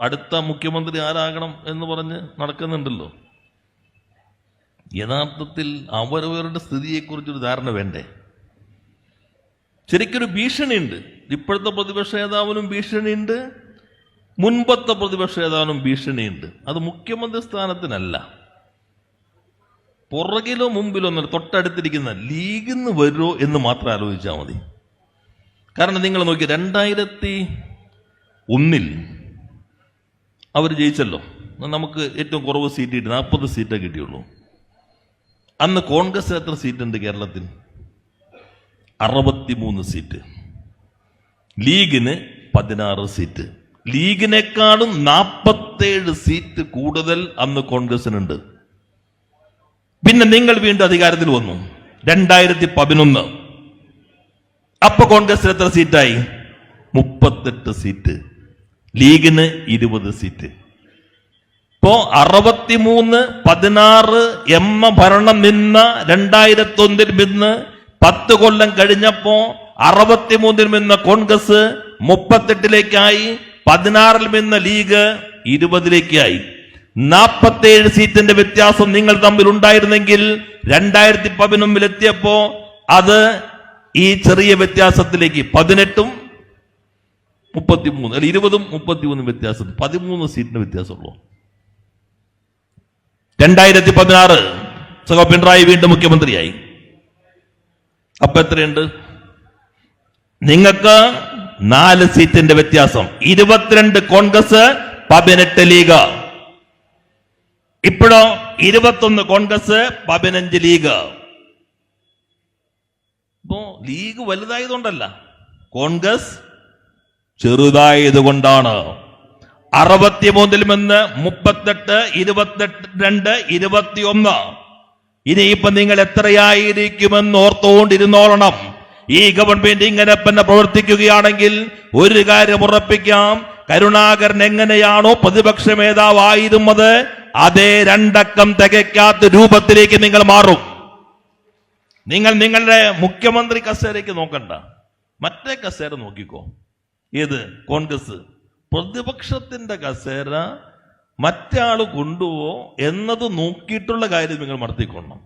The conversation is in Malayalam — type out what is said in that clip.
അടുത്ത മുഖ്യമന്ത്രി ആരാകണം എന്ന് പറഞ്ഞ് നടക്കുന്നുണ്ടല്ലോ. യഥാർത്ഥത്തിൽ അവരവരുടെ സ്ഥിതിയെക്കുറിച്ചൊരു ധാരണ വേണ്ടേ? ശരിക്കൊരു ഭീഷണിയുണ്ട്. ഇപ്പോഴത്തെ പ്രതിപക്ഷ നേതാവിനും ഭീഷണിയുണ്ട്, മുൻപത്തെ പ്രതിപക്ഷ നേതാവിനും ഭീഷണിയുണ്ട്. അത് മുഖ്യമന്ത്രി സ്ഥാനത്തിനല്ല, പുറകിലോ മുമ്പിലോ ഒന്നല്ല, തൊട്ടടുത്തിരിക്കുന്ന ലീഗിൽ നിന്ന് വരുമോ എന്ന് മാത്രം ആലോചിച്ചാൽ മതി. കാരണം നിങ്ങൾ നോക്കി, 2001 അവർ ജയിച്ചല്ലോ. നമുക്ക് ഏറ്റവും കുറവ് സീറ്റ് കിട്ടി, 40 സീറ്റേ കിട്ടിയുള്ളൂ. അന്ന് കോൺഗ്രസ് എത്ര സീറ്റുണ്ട് കേരളത്തിൽ? 63 സീറ്റ്. ലീഗിന് 16 സീറ്റ്. ലീഗിനേക്കാളും 47 സീറ്റ് കൂടുതൽ അന്ന് കോൺഗ്രസിനുണ്ട്. പിന്നെ നിങ്ങൾ വീണ്ടും അധികാരത്തിൽ വന്നു 2011. അപ്പൊ കോൺഗ്രസിന് എത്ര സീറ്റായി? 38 സീറ്റ്. ലീഗിന് 20 സീറ്റ്. ഇപ്പോ 63-16 ഭരണം നിന്ന 2001 നിന്ന് 10 കൊല്ലം കഴിഞ്ഞപ്പോ 63 നിന്ന് കോൺഗ്രസ് 38-ലേക്കായി, 16 നിന്ന് ലീഗ് 20-ലേക്കായി. 47 സീറ്റിന്റെ വ്യത്യാസം നിങ്ങൾ തമ്മിൽ ഉണ്ടായിരുന്നെങ്കിൽ 2011 എത്തിയപ്പോ അത് ഈ ചെറിയ വ്യത്യാസത്തിലേക്ക് 18-ഉം 33 അല്ല 20-ഉം 33 വ്യത്യാസം, 13 സീറ്റിന് വ്യത്യാസമുള്ളൂ. 2016 സഖ പിണറായി വീണ്ടും മുഖ്യമന്ത്രിയായി. അപ്പൊ എത്രയുണ്ട്? നിങ്ങൾക്ക് 4 സീറ്റിന്റെ വ്യത്യാസം. 22 കോൺഗ്രസ്, 18 ലീഗ്. ഇപ്പോഴോ 21 കോൺഗ്രസ്, 15 ലീഗ്. ഇപ്പോ ലീഗ് വലുതായതുകൊണ്ടല്ല, കോൺഗ്രസ് ചെറുതായതുകൊണ്ടാണ്. 63 നിന്ന് 38, 22, 21. ഇനിയിപ്പൊ നിങ്ങൾ എത്രയായിരിക്കുമെന്ന് ഓർത്തുകൊണ്ടിരുന്നോളണം. ഈ ഗവൺമെന്റ് ഇങ്ങനെ തന്നെ പ്രവർത്തിക്കുകയാണെങ്കിൽ ഒരു കാര്യം ഉറപ്പിക്കാം, കരുണാകരൻ എങ്ങനെയാണോ പ്രതിപക്ഷ നേതാവായിരുന്നത് അതേ 2 അക്കം തികയ്ക്കാത്ത രൂപത്തിലേക്ക് നിങ്ങൾ മാറും. നിങ്ങൾ നിങ്ങളുടെ മുഖ്യമന്ത്രി കസേരയ്ക്ക് നോക്കണ്ട, മറ്റേ കസേര നോക്കിക്കോ. ഏത്? കോൺഗ്രസ്. പ്രതിപക്ഷത്തിന്റെ കസേര മറ്റാള് കൊണ്ടുപോ എന്നത് നോക്കിയിട്ടുള്ള കാര്യം നിങ്ങൾ നടത്തിക്കൊള്ളണം.